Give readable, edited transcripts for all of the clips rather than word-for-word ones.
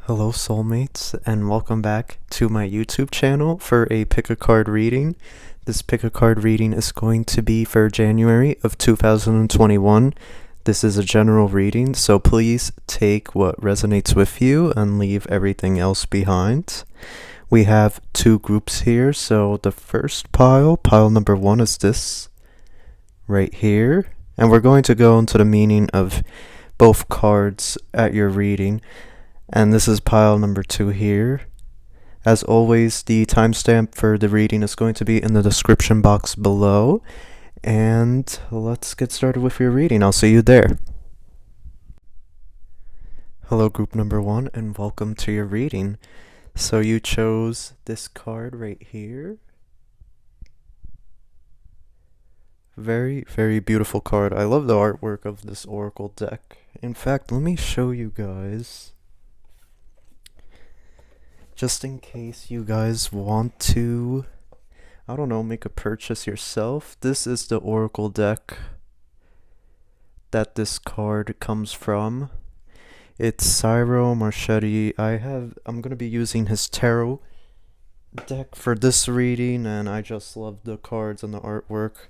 Hello, soulmates, and welcome back to my YouTube channel for a pick a card reading. This pick a card reading is going to be for January of 2021. This is a general reading, so please take what resonates with you and leave everything else behind. We have two groups here, so the first pile number one, is this right here, and we're going to go into the meaning of both cards at your reading. And this is pile number two here. As always, the timestamp for the reading is going to be in the description box below. And let's get started with your reading. I'll see you there. Hello, group number one, and welcome to your reading. So you chose this card right here. Very, very beautiful card. I love the artwork of this oracle deck. In fact, let me show you guys. Just in case you guys want to, I don't know, make a purchase yourself. This is the oracle deck that this card comes from. It's Cyril Marchetti. I'm gonna be using his tarot deck for this reading, and I just love the cards and the artwork.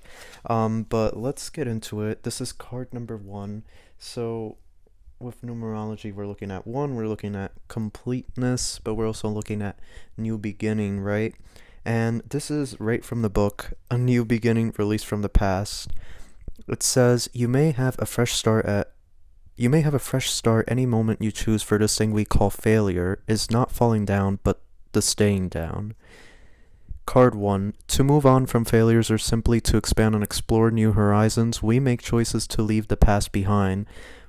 But let's get into it. This is card number one. So with numerology, we're looking at one, we're looking at completeness, but we're also looking at new beginning, right? And this is right from the book, A New Beginning Released from the Past. It says, you may have a fresh start any moment you choose, for this thing we call failure is not falling down, but the staying down. Card 1. To move on from failures, or simply to expand and explore new horizons, we make choices to leave the past behind.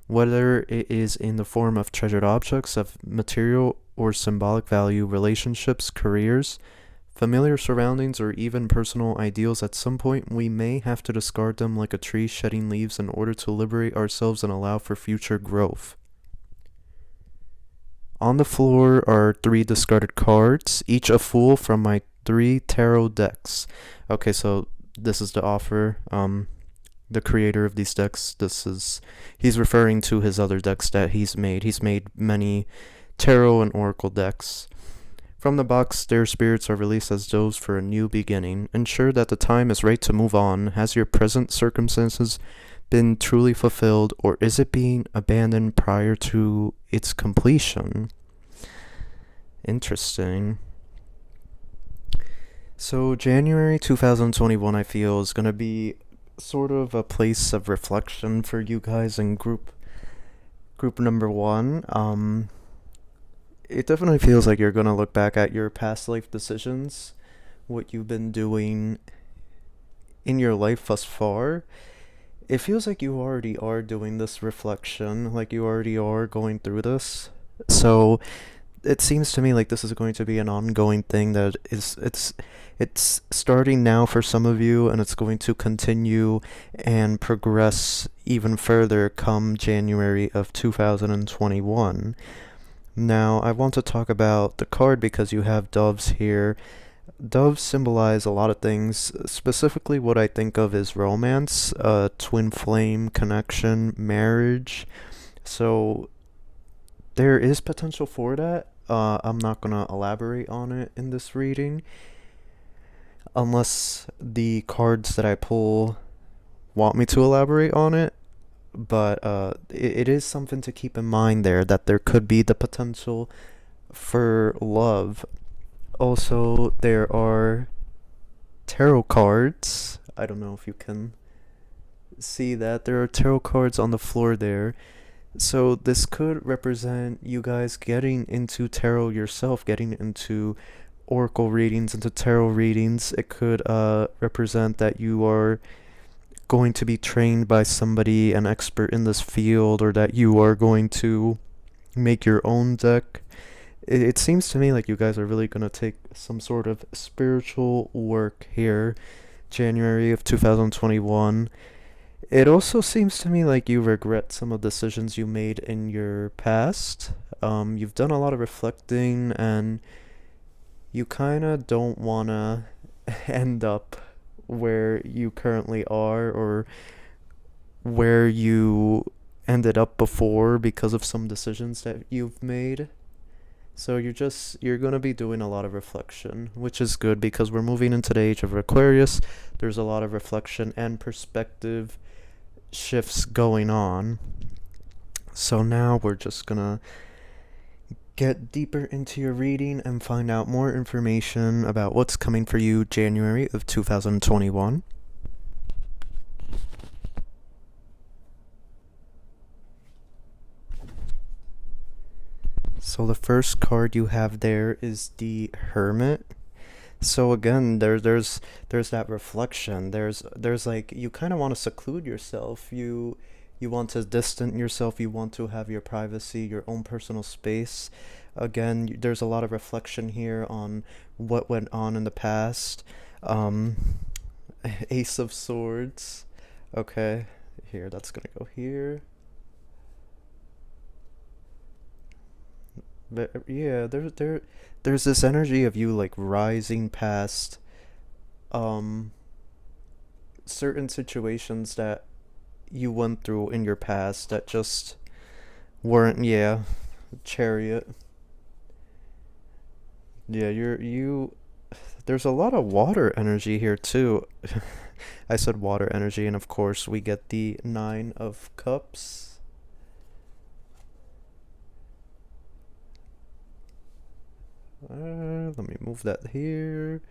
Whether it is in the form of treasured objects of material or symbolic value, relationships, careers, familiar surroundings, or even personal ideals, at some point we may have to discard them like a tree shedding leaves in order to liberate ourselves and allow for future growth. On the floor are 3 discarded cards, each a fool from my 3 tarot decks. Okay, so this is the offer. The creator of these decks, he's referring to his other decks that he's made. He's made many tarot and oracle decks. From the box, their spirits are released as those for a new beginning. Ensure that the time is right to move on. Has your present circumstances been truly fulfilled, or is it being abandoned prior to its completion? Interesting. So January 2021, I feel, is going to be sort of a place of reflection for you guys in group number one. It definitely feels like you're gonna look back at your past life decisions, what you've been doing in your life thus far. It feels like you already are doing this reflection, like you already are going through this. So it seems to me like this is going to be an ongoing thing that it's starting now for some of you, and it's going to continue and progress even further come January of 2021. Now, I want to talk about the card because you have doves here. Doves symbolize a lot of things. Specifically, what I think of is romance, twin flame connection, marriage. So there is potential for that. I'm not going to elaborate on it in this reading, unless the cards that I pull want me to elaborate on it. But it is something to keep in mind there, that there could be the potential for love. Also, there are tarot cards. I don't know if you can see that. There are tarot cards on the floor there. So this could represent you guys getting into tarot yourself, getting into oracle readings, into tarot readings. It could represent that you are going to be trained by somebody, an expert in this field, or that you are going to make your own deck. It seems to me like you guys are really going to take some sort of spiritual work here, January of 2021. It also seems to me like you regret some of the decisions you made in your past. You've done a lot of reflecting, and you kind of don't want to end up where you currently are, or where you ended up before because of some decisions that you've made. So you're going to be doing a lot of reflection, which is good because we're moving into the age of Aquarius. There's a lot of reflection and perspective shifts going on. So now we're just going to get deeper into your reading and find out more information about what's coming for you January of 2021. So the first card you have there is the Hermit. So again, there's that reflection. There's like you kind of want to seclude yourself. You want to distance yourself. You want to have your privacy, your own personal space. Again, there's a lot of reflection here on what went on in the past. Um, Ace of Swords. Okay, here that's gonna go here. But yeah, there's this energy of you like rising past um certain situations that you went through in your past that just weren't, yeah. Chariot. Yeah, you there's a lot of water energy here too. I said water energy, and of course we get the 9 of Cups. Let me move that here.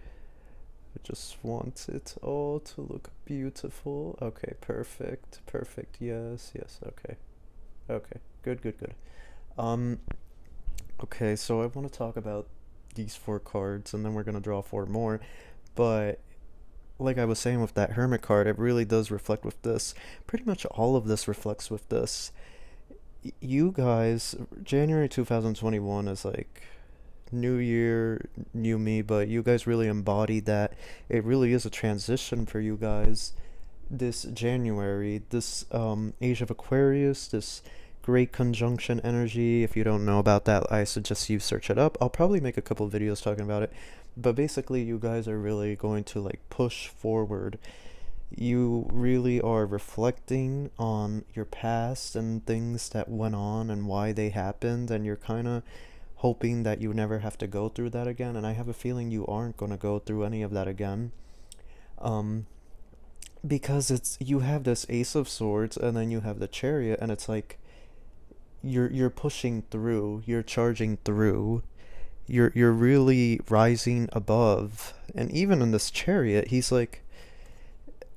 I just want it all to look beautiful. Okay, perfect, perfect. Yes, yes. Okay, okay. Good, good, good. Um, okay. So I want to talk about these 4 cards, and then we're gonna draw 4 more. But like I was saying with that Hermit card, it really does reflect with this. Pretty much all of this reflects with this. You guys, January 2021 is like new year, new me, but you guys really embody that. It really is a transition for you guys this January, this Age of Aquarius, this great conjunction energy. If you don't know about that, I suggest you search it up. I'll probably make a couple of videos talking about it. But basically, you guys are really going to like push forward. You really are reflecting on your past and things that went on and why they happened, and you're kind of hoping that you never have to go through that again. And I have a feeling you aren't going to go through any of that again. Um, because it's you have this Ace of Swords and then you have the Chariot, and it's like you're pushing through, you're charging through, you're really rising above. And even in this Chariot, he's like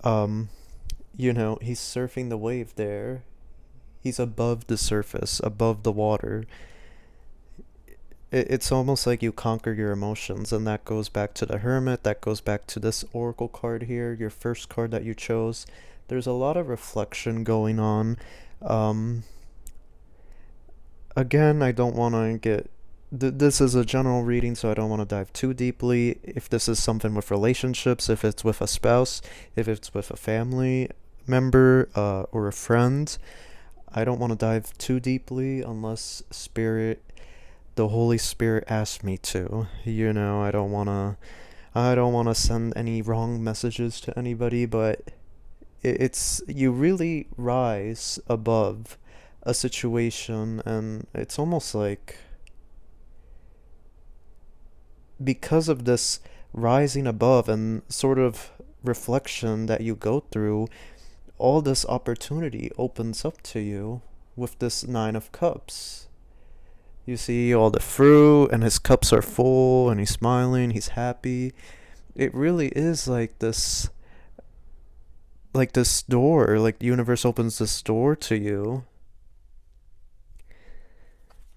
um he's surfing the wave there. He's above the surface, above the water. It's almost like you conquer your emotions, and that goes back to the Hermit, that goes back to this Oracle card here, your first card that you chose. There's a lot of reflection going on. Um, Again, I don't want to get. This is a general reading, so I don't want to dive too deeply. If this is something with relationships, if it's with a spouse, if it's with a family member, or a friend, I don't want to dive too deeply unless the Holy Spirit asks me to. I don't want to send any wrong messages to anybody, but it's you really rise above a situation, and it's almost like because of this rising above and sort of reflection that you go through, all this opportunity opens up to you with this 9 of Cups. You see all the fruit, and his cups are full, and he's smiling, he's happy. It really is like this door, like the universe opens this door to you.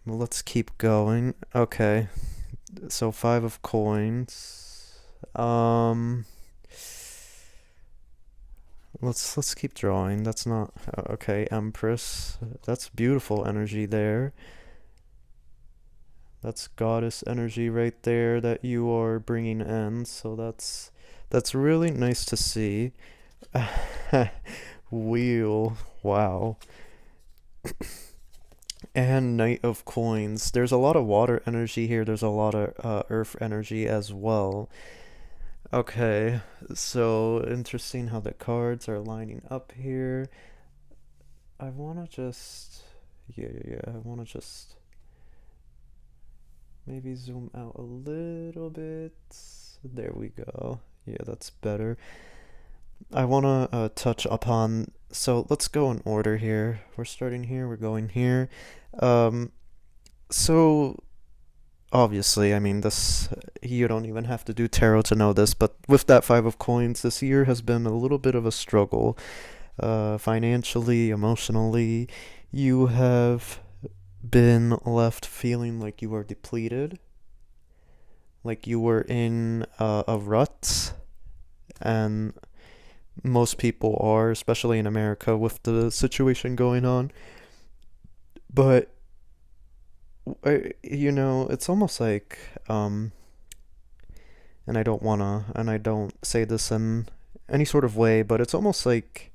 Well, let's keep going. Okay, so 5 of Coins. Um, let's keep drawing. That's not okay. Empress. That's beautiful energy there. That's goddess energy right there that you are bringing in. So that's really nice to see. Wheel. Wow. And Knight of Coins. There's a lot of water energy here. There's a lot of earth energy as well. Okay, so interesting how the cards are lining up here. I want to just. Yeah, yeah, yeah. I want to just Maybe zoom out a little bit. There we go. Yeah, that's better. I want to touch upon. So let's go in order here. We're starting here, we're going here. Um, so obviously, I mean, this, you don't even have to do tarot to know this, but with that Five of Coins, this year has been a little bit of a struggle, financially, emotionally. You have been left feeling like you are depleted, like you were in a rut, and most people are, especially in America with the situation going on. But it's almost like, and I don't wanna, and I don't say this in any sort of way, but it's almost like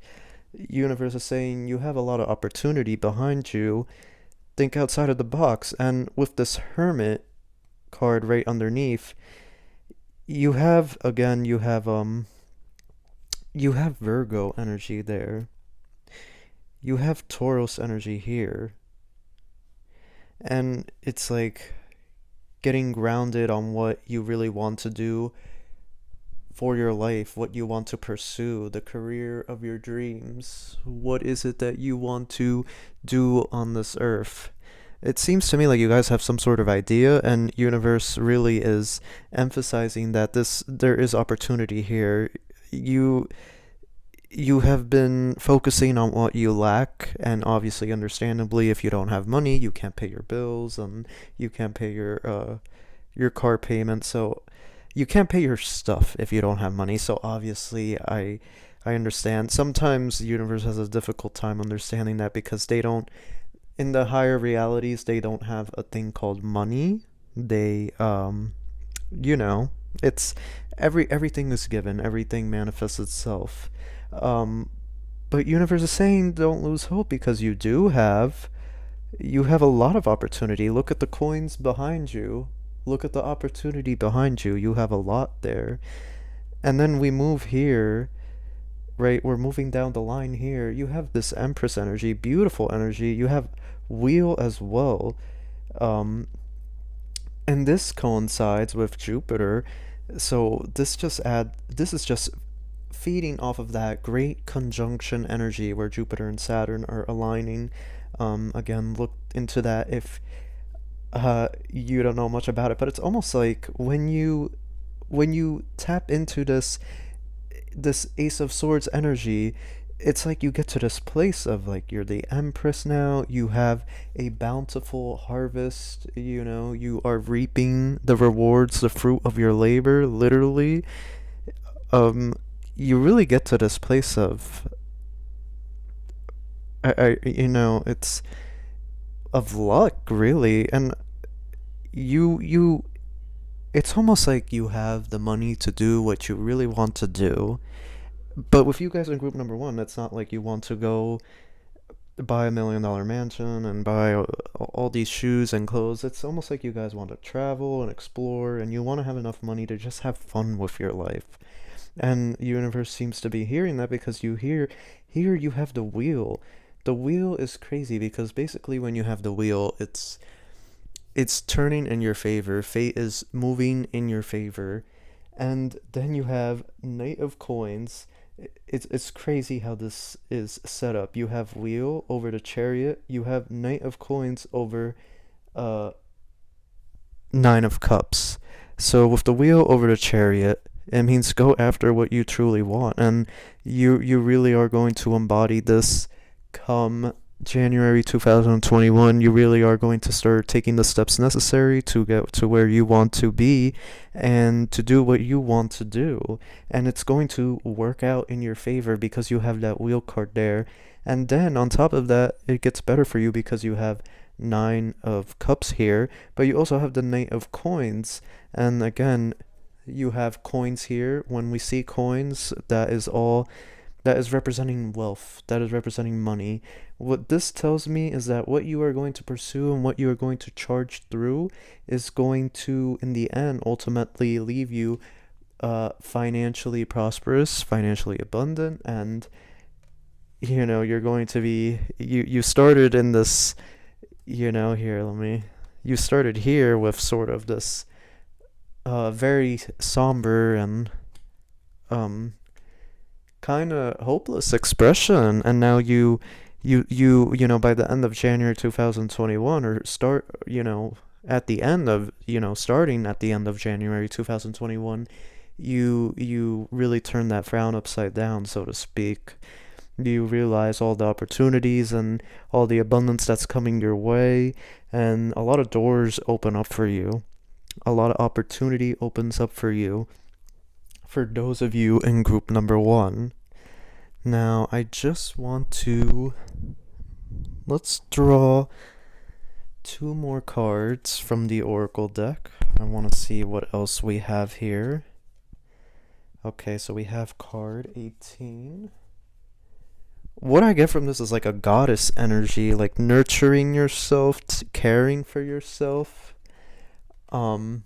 universe is saying you have a lot of opportunity behind you. Think outside of the box. And with this Hermit card right underneath, you have again, you have Virgo energy there. You have Taurus energy here. And it's like getting grounded on what you really want to do for your life, what you want to pursue, the career of your dreams. What is it that you want to do on this earth? It seems to me like you guys have some sort of idea, and universe really is emphasizing that there is opportunity here. You you have been focusing on what you lack, and obviously, understandably, if you don't have money, you can't pay your bills, and you can't pay your car payment. So you can't pay your stuff if you don't have money. So obviously, I understand. Sometimes the universe has a difficult time understanding that because they don't, in the higher realities, they don't have a thing called money. They you know, it's everything is given, everything manifests itself. Um, but universe is saying don't lose hope because you have a lot of opportunity. Look at the coins behind you. Look at the opportunity behind you. You have a lot there. And then we move here, right? We're moving down the line here. You have this Empress energy, beautiful energy. You have Wheel as well. Um, and this coincides with Jupiter. So this is just feeding off of that great conjunction energy where Jupiter and Saturn are aligning. Again, look into that if you don't know much about it, but it's almost like when you tap into this Ace of Swords energy, it's like you get to this place of like you're the Empress now. You have a bountiful harvest. You are reaping the rewards, the fruit of your labor, literally. Um, you really get to this place of it's of luck, really, and you it's almost like you have the money to do what you really want to do. But with you guys in group number one, it's not like you want to go buy $1 million mansion and buy all these shoes and clothes. It's almost like you guys want to travel and explore, and you want to have enough money to just have fun with your life. And the universe seems to be hearing that because here you have the wheel. The wheel is crazy because basically when you have the wheel, it's turning in your favor. Fate is moving in your favor. And then you have Knight of Coins. It's crazy how this is set up. You have Wheel over the Chariot. You have Knight of Coins over uh Nine of Cups. So with the Wheel over the Chariot, it means go after what you truly want, and you really are going to embody this come January 2021. You really are going to start taking the steps necessary to get to where you want to be and to do what you want to do. And it's going to work out in your favor because you have that wheel card there. And then on top of that, it gets better for you because you have Nine of Cups here, but you also have the Knight of Coins. And again, you have coins here. When we see coins, that is representing wealth, that is representing money. What this tells me is that what you are going to pursue and what you are going to charge through is going to, in the end, ultimately leave you financially prosperous, financially abundant, and you're going to be you started in this, here, let me you started here with sort of this very somber and um kind of hopeless expression, and now you know, by the end of January 2021, or start, you know, at the end of, you know, starting at the end of January 2021, you really turn that frown upside down, so to speak. You realize all the opportunities and all the abundance that's coming your way, and a lot of doors open up for you. A lot of opportunity opens up for you, for those of you in group number one. Now, I just want to, let's draw two more cards from the Oracle deck. I want to see what else we have here. Okay, so we have card 18. What I get from this is like a goddess energy, like nurturing yourself, caring for yourself. Um,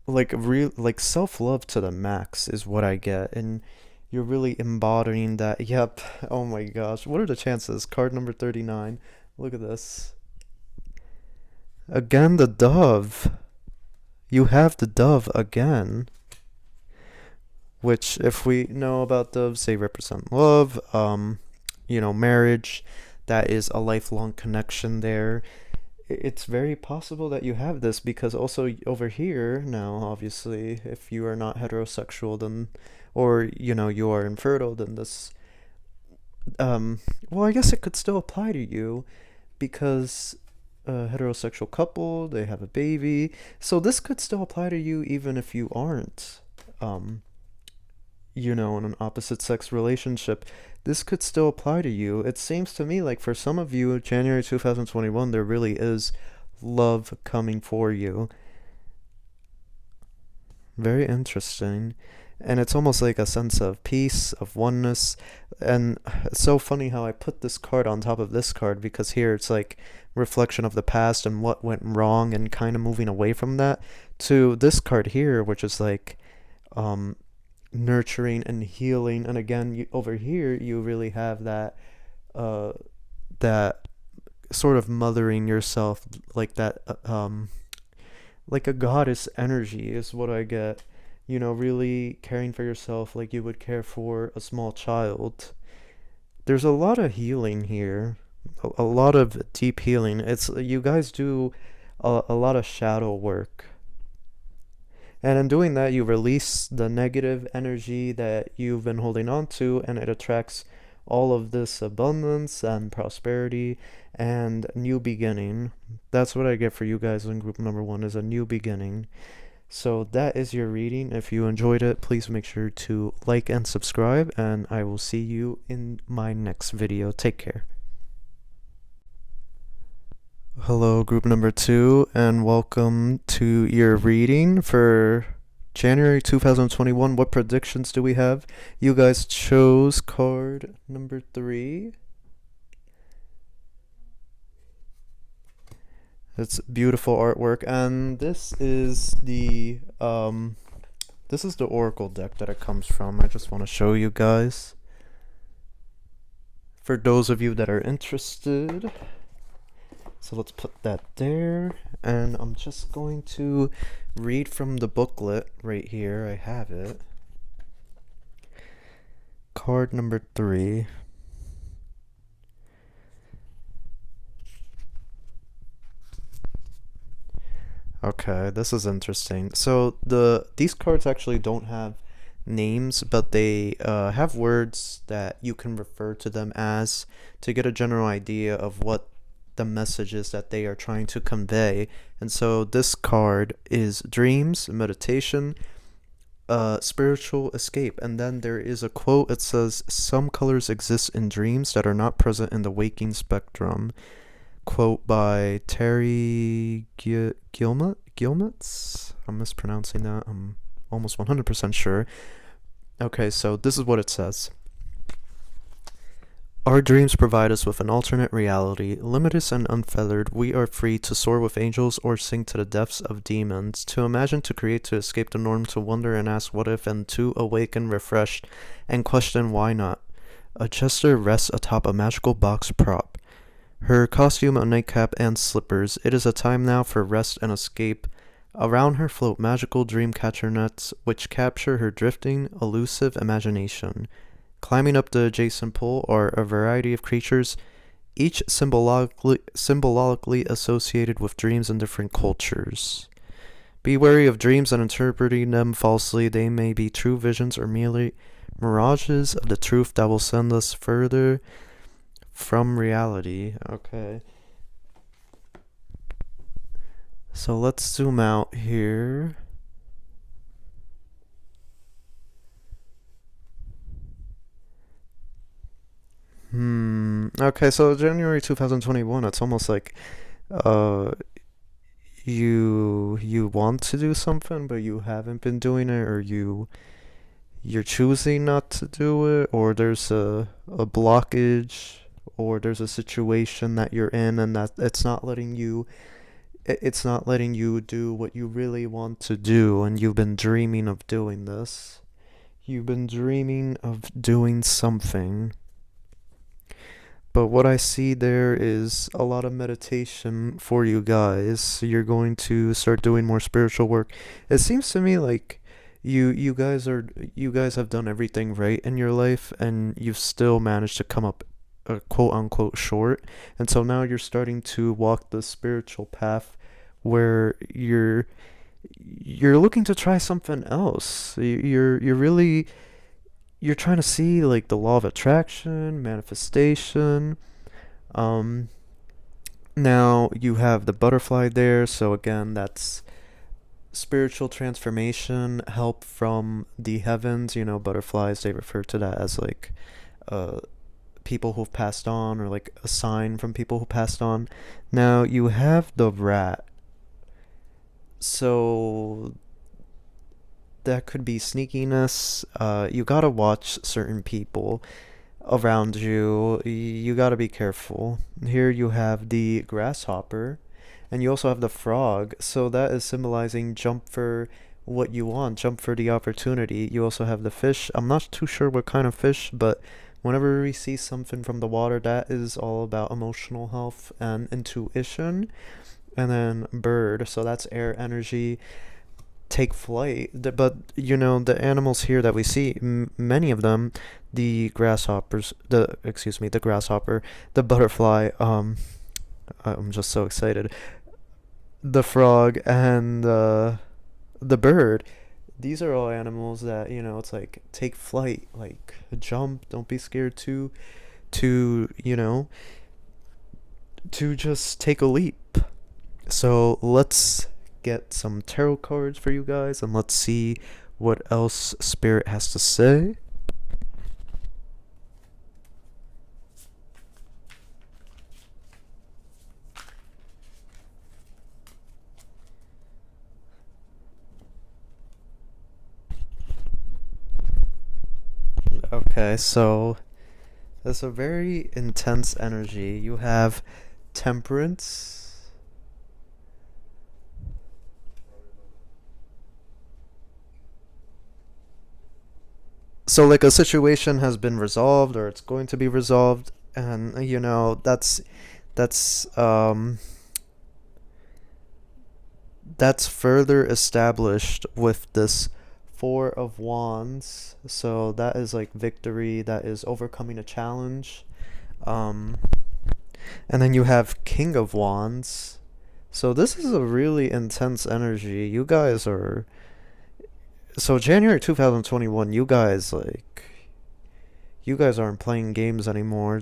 like self-love to the max is what I get, and you're really embodying that. Yep. Oh my gosh, what are the chances? Card number 39. Look at this. Again, the dove. You have the dove again, which, if we know about doves, they represent love, you know, marriage. That is a lifelong connection there. It's very possible that you have this, because also over here now, obviously, if you are not heterosexual, then, or, you know, you are infertile, then this, well, I guess it could still apply to you, because a heterosexual couple, they have a baby, so this could still apply to you even if you aren't, you know, in an opposite sex relationship. This could still apply to you. It seems to me like for some of you, January 2021, there really is love coming for you. Very interesting. And it's almost like a sense of peace, of oneness. And it's so funny how I put this card on top of this card, because here it's like reflection of the past and what went wrong, and kind of moving away from that, to this card here, which is like nurturing and healing. And again, over here you really have that uh that sort of mothering yourself, like that like a goddess energy is what I get. You know, really caring for yourself like you would care for a small child. There's a lot of healing here, a lot of deep healing. It's, you guys do a lot of shadow work. And in doing that, you release the negative energy that you've been holding on to, and it attracts all of this abundance and prosperity and new beginning. That's what I get for you guys in group number one, is a new beginning. So that is your reading. If you enjoyed it, please make sure to like and subscribe, and I will see you in my next video. Take care. Hello, group number two, and welcome to your reading for January 2021. What predictions do we have? You guys chose card number 3. It's beautiful artwork, and this is the Oracle deck that it comes from. I just want to show you guys, for those of you that are interested. So let's put that there, and I'm just going to read from the booklet right here. I have it. Card number 3. Okay, this is interesting. So these cards actually don't have names, but they have words that you can refer to them as, to get a general idea of what the message is that they are trying to convey. And so this card is dreams, meditation, spiritual escape. And then there is a quote. It says, "Some colors exist in dreams that are not present in the waking spectrum." Quote by Terry Gilmetz. I'm mispronouncing that. I'm almost 100% sure. Okay, so this is what it says. Our dreams provide us with an alternate reality. Limitless and unfeathered, we are free to soar with angels or sink to the depths of demons, to imagine, to create, to escape the norm, to wonder and ask what if, and to awaken refreshed and question why not. A jester rests atop a magical box prop. Her costume a nightcap and slippers. It is a time now for rest and escape. Around her float magical dream catcher nets, which capture her drifting, elusive imagination. Climbing up the adjacent pole are a variety of creatures, each symbolically associated with dreams in different cultures. Be wary of dreams and interpreting them falsely. They may be true visions or merely mirages of the truth that will send us further from reality. Okay. So let's zoom out here. Okay, so January 2021, it's almost like uh you want to do something but you haven't been doing it, or you're choosing not to do it, or there's a blockage, or there's a situation that you're in and that it's not letting you do what you really want to do, and you've been dreaming of doing this. You've been dreaming of doing something. But what I see there is a lot of meditation for you guys. You're going to start doing more spiritual work. It seems to me like you guys have done everything right in your life, and you've still managed to come up quote unquote short. And so now you're starting to walk the spiritual path where you're looking to try something else. You're really you're trying to see like the law of attraction, manifestation. Um, Now you have the butterfly there, so again, that's spiritual transformation, help from the heavens. You know, butterflies, they refer to that as like uh, people who've passed on, or like a sign from people who passed on. Now you have the rat, so that could be sneakiness. You gotta watch certain people around you. You gotta be careful. Here you have the grasshopper, and you also have the frog. So that is symbolizing jump for what you want, jump for the opportunity. You also have the fish. I'm not too sure what kind of fish, but whenever we see something from the water, that is all about emotional health and intuition. And then bird, so that's air energy, take flight. But you know, the animals here that we see, many of them, the grasshoppers, the excuse me, the grasshopper, the butterfly, I'm just so excited, the frog, and the bird. These are all animals that, you know, it's like take flight, like jump, don't be scared to you know, to just take a leap. So let's get some tarot cards for you guys, and let's see what else Spirit has to say. Okay, so that's a very intense energy. You have temperance. So like a situation has been resolved, or it's going to be resolved, and you know, that's that's further established with this Four of Wands. So that is like victory, that is overcoming a challenge. Um, and then you have King of Wands. So this is a really intense energy. You guys are, so January 2021, you guys aren't playing games anymore.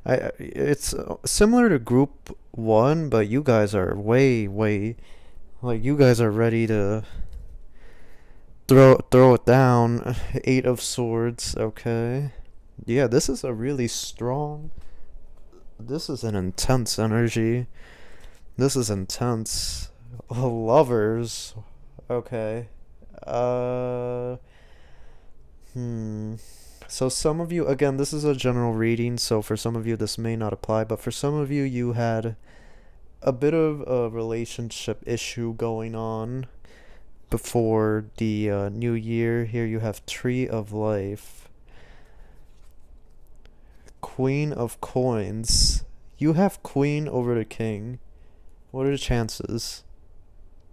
It's similar to group 1, but you guys are way like you guys are ready to throw it down. 8 of Swords, okay. Yeah, this is a really strong, this is an intense energy. This is intense. Lovers. Okay. Uh hmm. So some of you, again, this is a general reading, so for some of you this may not apply, but for some of you, you had a bit of a relationship issue going on before the new year. Here you have Tree of Life, Queen of Coins. You have queen over the king. What are the chances?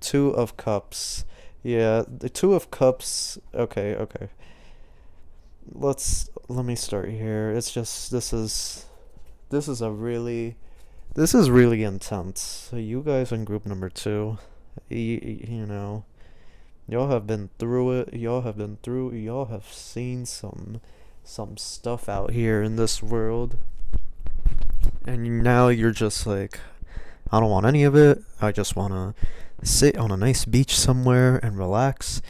Two of cups. Yeah, the two of cups. Okay, okay. Let me start here. It's just this is a really this is really intense. So you guys in group number two, you know, y'all have been through it. Y'all have been through. Y'all have seen some stuff out here in this world, and now you're just like, I don't want any of it. I just want to sit on a nice beach somewhere and relax.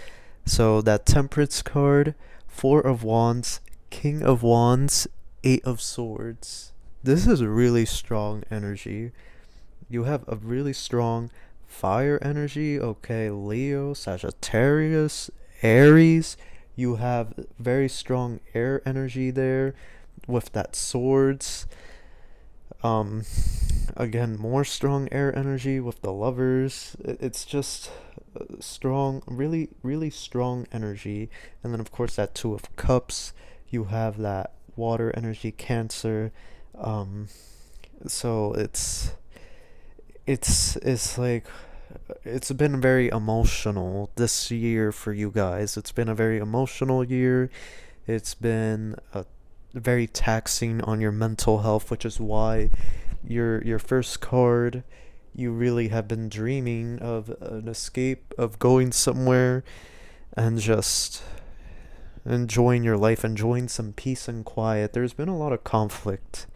So that Temperance card, Four of Wands, King of Wands, Eight of Swords. This is really strong energy. You have a really strong fire energy. Okay, Leo, Sagittarius, Aries. You have very strong air energy there with that swords. Um, Again, more strong air energy with the lovers. It's just strong, really, really strong energy. And then, of course, that Two of Cups. You have that water energy, Cancer. Um, so it's like it's been very emotional this year for you guys. It's been a very emotional year. It's been very taxing on your mental health, which is why your first card, you really have been dreaming of an escape, of going somewhere and just enjoying your life, enjoying some peace and quiet. There's been a lot of conflict,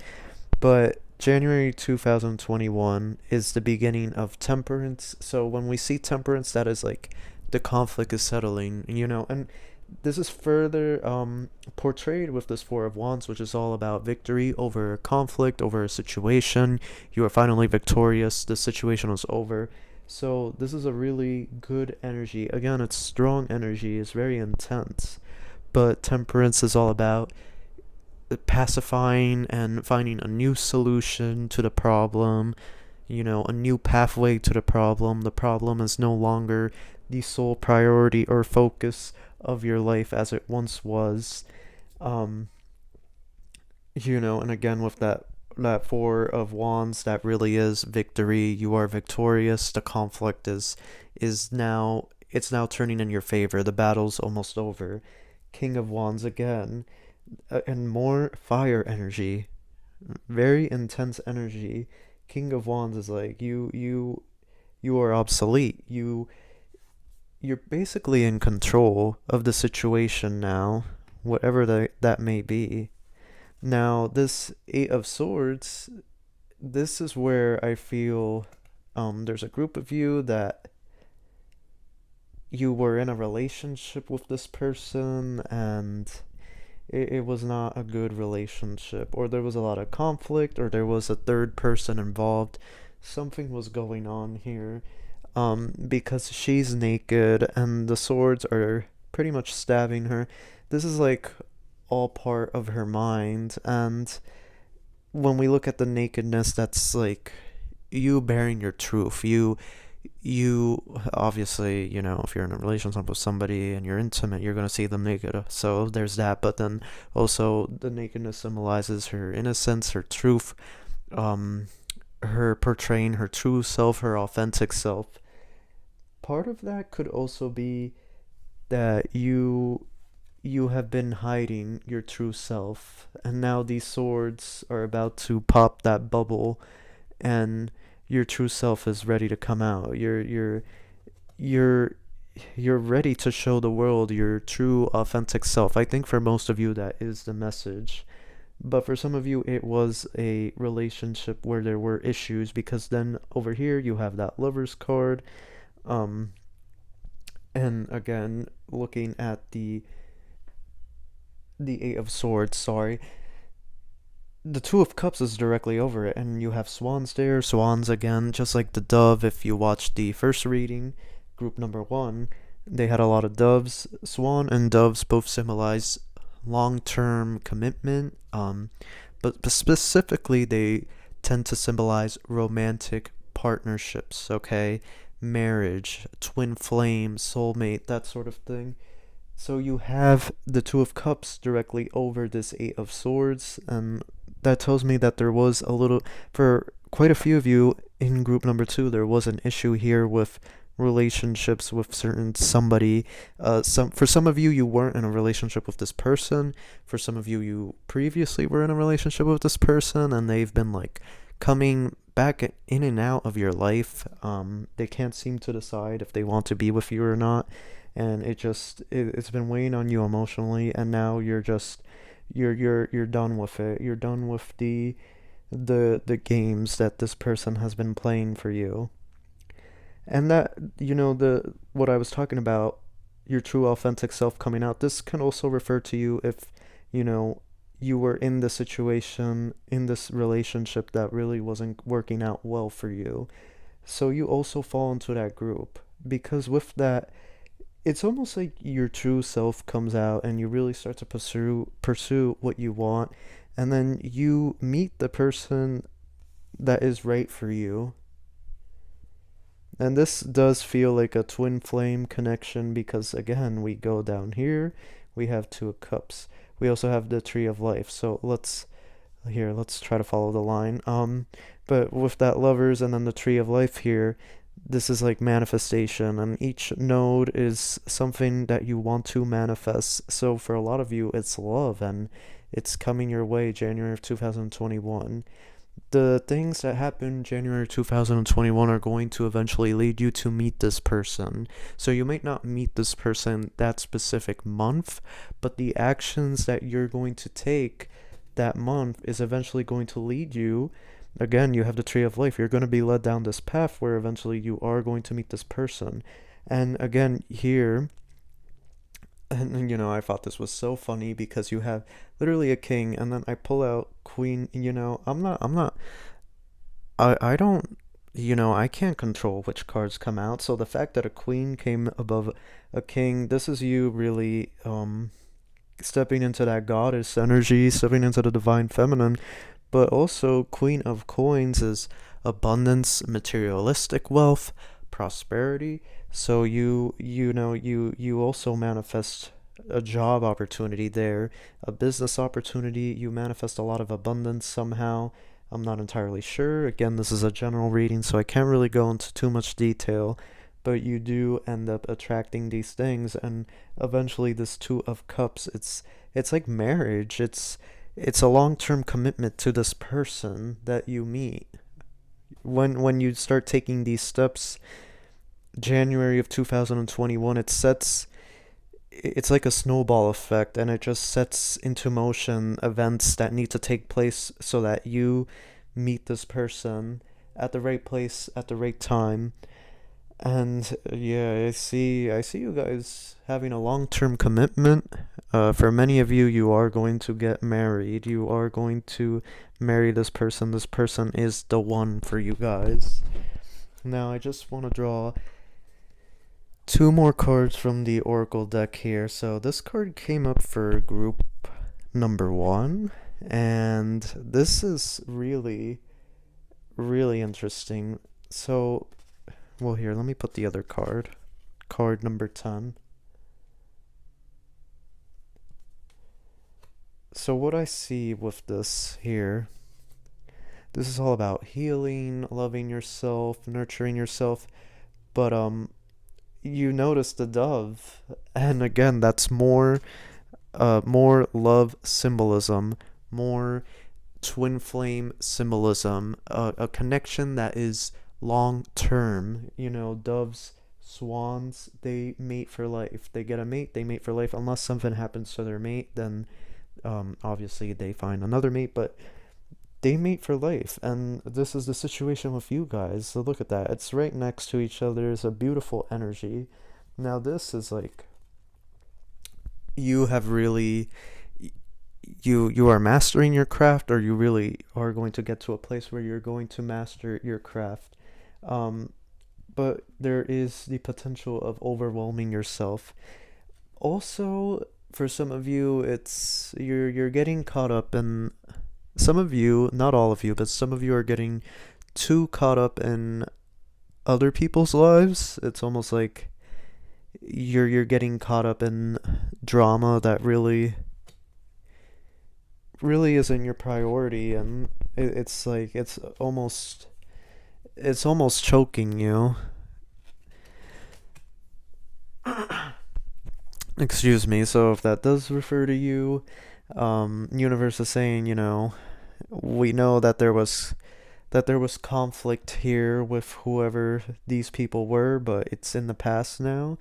but January 2021 is the beginning of temperance. So when we see temperance, that is like the conflict is settling, and this is further portrayed with this Four of Wands, which is all about victory over a conflict, over a situation. You are finally victorious. The situation was over. So this is a really good energy. Again, it's strong energy. It's very intense. But temperance is all about pacifying and finding a new solution to the problem, a new pathway to the problem. The problem is no longer the sole priority or focus of your life as it once was. Um, and again with that Four of Wands, that really is victory. You are victorious. The conflict is now it's now turning in your favor. The battle's almost over. King of Wands again, and more fire energy, very intense energy. King of Wands is like you are obsolete. You're basically in control of the situation now, whatever that may be. Now, this Eight of Swords, this is where I feel there's a group of you that you were in a relationship with this person and it was not a good relationship, or there was a lot of conflict, or there was a third person involved. Something was going on here, because she's naked and the swords are pretty much stabbing her. This is like all part of her mind, and when we look at the nakedness, that's like you bearing your truth. You obviously, if you're in a relationship with somebody and you're intimate, you're going to see them naked, so there's that. But then also the nakedness symbolizes her innocence, her truth, um her portraying her true self, her authentic self. Part of that could also be that you have been hiding your true self, and now these swords are about to pop that bubble, and your true self is ready to come out. You're you're ready to show the world your true authentic self. I think for most of you that is the message. But for some of you it was a relationship where there were issues, because then over here you have that Lover's card. Um and again, looking at the Eight of Swords, sorry, the Two of Cups is directly over it, and you have swans there. Swans again, just like the dove. If you watched the first reading, group number one, they had a lot of doves. Swan and doves both symbolize long-term commitment, but specifically they tend to symbolize romantic partnerships. Okay, marriage, twin flame, soulmate, that sort of thing. So you have the Two of Cups directly over this Eight of Swords, and that tells me that there was a little, for quite a few of you in group number two, there was an issue here with relationships with certain somebody. For some of you, you weren't in a relationship with this person. For some of you, you previously were in a relationship with this person, and they've been like coming back in and out of your life. They can't seem to decide if they want to be with you or not, and it's been weighing on you emotionally, and now you're done with it. You're done with the games that this person has been playing for you. And that, the what I was talking about, your true authentic self coming out, this can also refer to you if, you know, you were in the situation, in this relationship that really wasn't working out well for you. So you also fall into that group. Because with that, it's almost like your true self comes out and you really start to pursue what you want, and then you meet the person that is right for you. And this does feel like a twin flame connection because, again, we go down here, we have two of cups. We also have the tree of life. So let's try to follow the line. But with that lovers and then the tree of life here, this is like manifestation, and each node is something that you want to manifest. So for a lot of you, it's love, and it's coming your way January of 2021. The things that happen January 2021 are going to eventually lead you to meet this person. So you might not meet this person that specific month, but the actions that you're going to take that month is eventually going to lead you. Again, you have the tree of life. You're going to be led down this path where eventually you are going to meet this person. And again, here, and I thought this was so funny because you have literally a king, and then I pull out queen. I don't, I can't control which cards come out. So the fact that a queen came above a king, this is you really stepping into that goddess energy, stepping into the divine feminine. But also, Queen of Coins is abundance, materialistic wealth, prosperity. So you also manifest a job opportunity there, a business opportunity. You manifest a lot of abundance somehow. I'm not entirely sure. Again, this is a general reading, so I can't really go into too much detail. But you do end up attracting these things, and eventually, this Two of Cups. It's like marriage. It's a long-term commitment to this person that you meet. When you start taking these steps, January of 2021, it's like a snowball effect, and it just sets into motion events that need to take place so that you meet this person at the right place at the right time. And yeah, I see you guys having a long-term commitment. For many of you, you are going to get married. You are going to marry this person. This person is the one for you guys. Now, I just want to draw two more cards from the Oracle deck here. So this card came up for group number one, and this is really, really interesting. So, well, here, let me put the other card. Card number 10. So what I see with this here, this is all about healing, loving yourself, nurturing yourself. But you notice the dove, and again, that's more love symbolism, more twin flame symbolism, a connection that is long term. Doves, swans, they mate for life. They get a mate, they mate for life. Unless something happens to their mate, then obviously they find another mate, but they mate for life. And this is the situation with you guys. So look at that. It's right next to each other. It's a beautiful energy. Now, this is like you have really you are mastering your craft, or you really are going to get to a place where you're going to master your craft. Um, but there is the potential of overwhelming yourself. Also, for some of you, it's you're getting caught up in, some of you, not all of you, but some of you are getting too caught up in other people's lives. It's almost like you're getting caught up in drama that really isn't your priority, and it's like it's almost choking you. Excuse me. So if that does refer to you, universe is saying, we know that there was conflict here with whoever these people were, but it's in the past now.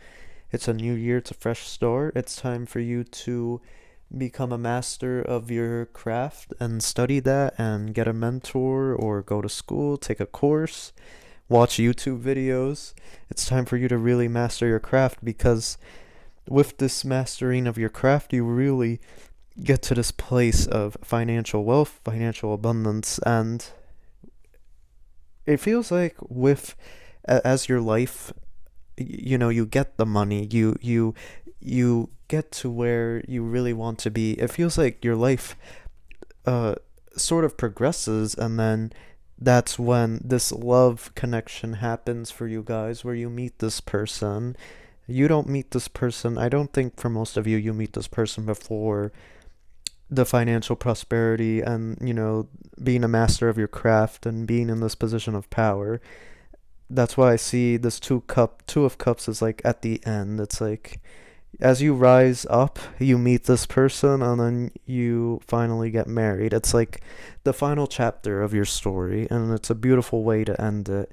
It's a new year, it's a fresh start. It's time for you to become a master of your craft and study that and get a mentor or go to school, take a course, watch YouTube videos. It's time for you to really master your craft, because with this mastering of your craft, you really get to this place of financial wealth, financial abundance, and it feels like with as your life, you get the money, you get to where you really want to be. It feels like your life uh sort of progresses, and then that's when this love connection happens for you guys, where you meet this person. You don't meet this person, I don't think for most of you, you meet this person before the financial prosperity and, being a master of your craft and being in this position of power. That's why I see this two of cups is like at the end. It's like as you rise up, you meet this person, and then you finally get married. It's like the final chapter of your story, and it's a beautiful way to end it.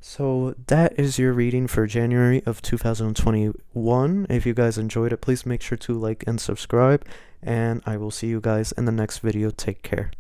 So that is your reading for January of 2021. If you guys enjoyed it, please make sure to like and subscribe, and I will see you guys in the next video. Take care.